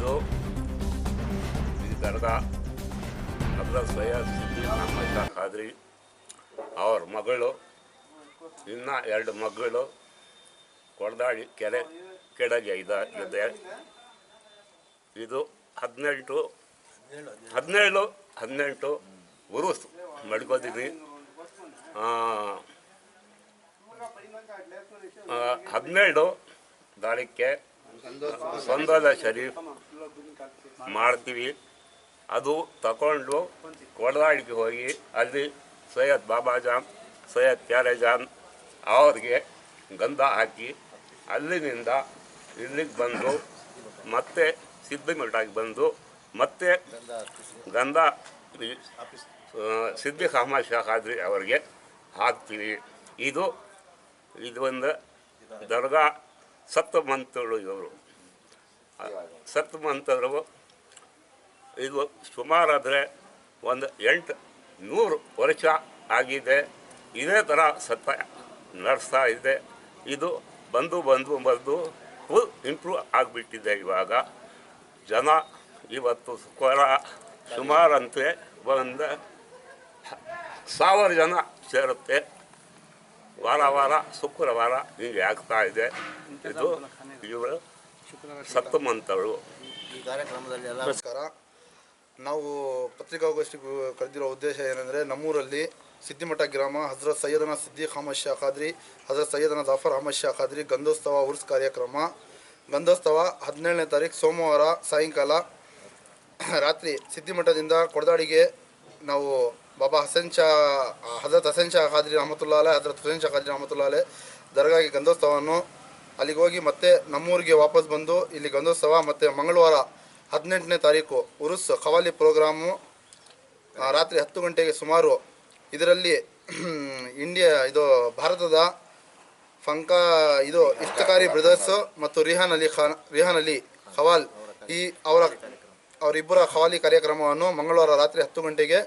ಇದು ಈ ದರ್ಗಾ ಹಜರತ್ ಸೈಯದ್ ಸಿದ್ದಿಕ್ ಅಹಮದ್ ಶಾ ಖಾದ್ರಿ ಅವ್ರ ಮಗಳು ಇನ್ನು 2 ಮಗಳು ಕೊಡದಾಳಿ ಕೆಳಗೆ ಇದೆ. ಇದು 18 ಉರುಸ್ ಮಡ್ಕೋತೀವಿ. 17 ತಾರೀಖಿಗೆ ಸಂದೋಲ ಶರೀಫ್ ಮಾಡ್ತೀವಿ. ಅದು ತಗೊಂಡು ಕೊಡದಾಳಿಗೆ ಹೋಗಿ ಅಲ್ಲಿ ಸೈಯದ್ ಬಾಬಾಜಾನ್ ಸೈಯದ್ ಪ್ಯಾರೆಜಾನ್ ಅವ್ರಿಗೆ ಗಂಧ ಹಾಕಿ ಅಲ್ಲಿನಿಂದ ಇಲ್ಲಿಗೆ ಬಂದು ಮತ್ತೆ ಸಿದ್ದಿಮಠಕ್ಕೆ ಬಂದು ಮತ್ತೆ ಗಂಧ ಸಿದ್ದಿಕ್ ಅಹಮದ್ ಶಾ ಖಾದ್ರಿ ಅವರಿಗೆ ಹಾಕ್ತೀವಿ. ಇದು ಒಂದು ದರ್ಗಾ ಸತ್ತು ಮಂತರು. ಇವರು ಸತ್ತು ಮಂತರು ಇದು ಸುಮಾರಾದರೆ ಒಂದು 800 ವರ್ಷ ಆಗಿದೆ. ಇದೇ ಥರ ಸತ್ತ ನಡೆಸ್ತಾ ಇದೆ. ಇದು ಬಂದು ಫುಲ್ ಇಂಪ್ರೂವ್ ಆಗಿಬಿಟ್ಟಿದೆ. ಇವಾಗ ಜನ ಇವತ್ತು ಸುಮಾರಂತೆ ಒಂದು 1000 ಜನ ಸೇರುತ್ತೆ. ವಾರ ಶುಕ್ರವಾರ ಹೀಗೆ ಆಗ್ತಾ ಇದೆ. ಇದು ಇವರು ಸತ್ತು ಮಂತರು. ಈ ಕಾರ್ಯಕ್ರಮದಲ್ಲಿ ಎಲ್ಲ ನಮಸ್ಕಾರ. ನಾವು ಪತ್ರಿಕಾಗೋಷ್ಠಿ ಕರೆದಿರೋ ಉದ್ದೇಶ ಏನೆಂದರೆ, ನಮ್ಮೂರಲ್ಲಿ ಸಿದ್ದಿಮಠ ಗ್ರಾಮ ಹಜರತ್ ಸೈಯದನ ಸಿದ್ದಿಕ್ ಅಹಮದ್ ಶಾ ಖಾದ್ರಿ ಹಜರತ್ ಸೈಯದನ ಜಾಫರ್ ಅಹಮದ್ ಶಾ ಖಾದ್ರಿ ಗಂಧೋತ್ಸವ ಉರ್ಸ್ ಕಾರ್ಯಕ್ರಮ. ಗಂಧೋತ್ಸವ 17ನೇ ತಾರೀಕು ಸೋಮವಾರ ಸಾಯಂಕಾಲ ರಾತ್ರಿ ಸಿದ್ದಿಮಠದಿಂದ ಕೊಡದಾಡಿಗೆ ನಾವು ಬಾಬಾ ಹಜರತ್ ಹಸನ್ ಶಾ ಖಾದ್ರಿ ರಹಮತುಲ್ಲಾಹ್ ಹಜರತ್ ಹುಸೇನ್ ಶಾ ಖಾದ್ರಿ ರಹಮತುಲ್ಲಾಹ್ ದರ್ಗಾಗೆ ಗಂಧೋತ್ಸವವನ್ನು ಅಲ್ಲಿಗೆ ಹೋಗಿ ಮತ್ತೆ ನಮ್ಮೂರಿಗೆ ವಾಪಸ್ ಬಂದು ಇಲ್ಲಿ ಗಂಧೋತ್ಸವ ಮತ್ತು ಮಂಗಳವಾರ 18ನೇ ತಾರೀಕು ಉರುಸ್ ಖವಾಲಿ ಪ್ರೋಗ್ರಾಮು ರಾತ್ರಿ 10 ಗಂಟೆಗೆ ಸುಮಾರು. ಇದರಲ್ಲಿ ಭಾರತದ ಇಫ್ತಿಕಾರಿ ಬ್ರದರ್ಸ್ ಮತ್ತು ರಿಹಾನ್ ಅಲಿ ಖವಾಲ್ ಅವರಿಬ್ಬರ ಖವಾಲಿ ಕಾರ್ಯಕ್ರಮವನ್ನು ಮಂಗಳವಾರ ರಾತ್ರಿ 10 ಗಂಟೆಗೆ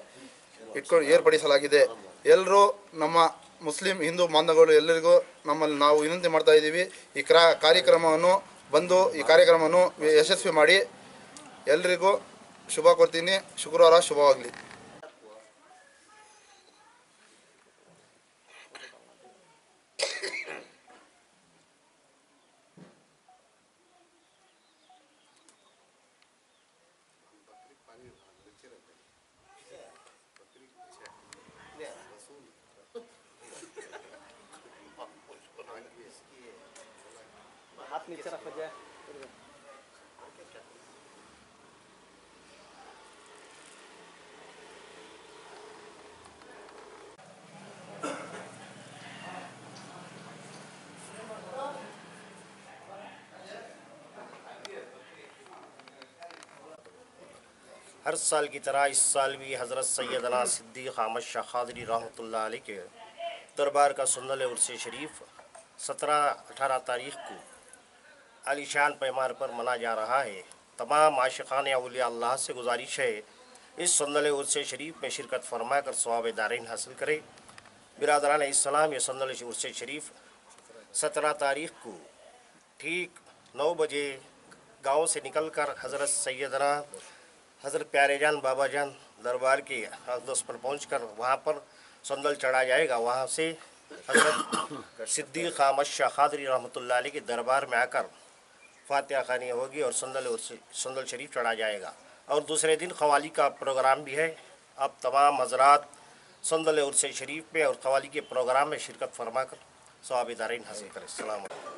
ಏರ್ಪಡಿಸಲಾಗಿದೆ. ಎಲ್ಲರೂ ನಮ್ಮ ಮುಸ್ಲಿಂ ಹಿಂದೂ ಬಾಂಧವರು ಎಲ್ಲರಿಗೂ ನಾವು ವಿನಂತಿ ಮಾಡ್ತಾ ಇದ್ದೀವಿ, ಈ ಕಾರ್ಯಕ್ರಮವನ್ನು ಬಂದು ಈ ಕಾರ್ಯಕ್ರಮವನ್ನು ಯಶಸ್ವಿ ಮಾಡಿ. ಎಲ್ರಿಗೂ ಶುಭ ಕೊಡ್ತೀನಿ. ಶುಕ್ರವಾರ ಶುಭವಾಗಲಿ. हाथ नीचे रखो जाए। हर साल की तरह इस साल भी हज़रत सैयदना सिद्दीक अहमद शा खादरी रहमतुल्लाह अलैह के दरबार का सुंदल उर्स शरीफ 17-18 तारीख को आलीशान पैमाने पर मना जा रहा है। तमाम आशिक़ान औलिया अल्लाह से गुजारिश है इस सुंदल उर्स शरीफ में शिरकत फरमा कर सवाब दारैन हासिल करे। बिरादरान इस्लाम, ये सुंदल उर्स शरीफ 17 तारीख को ठीक 9 बजे गाँव से निकल कर हज़रत प्यारेजान बाबाजान दरबार के अक़दस पर पहुँचकर वहाँ पर संदल चढ़ा जाएगा। वहाँ से हज़रत सिद्दीक अहमद शा खादरी रहमतुल्लाह अलैह के दरबार में आकर फातिहा ख़ानी होगी और संदल शरीफ चढ़ा जाएगा। और दूसरे दिन क़वाली का प्रोग्राम भी है। अब तमाम हज़रात संदल उर्स शरीफ में और क़वाली के प्रोग्राम में शिरकत फरमा कर सवाब दारैन हासिल करें। अस्सलाम वालेकुम।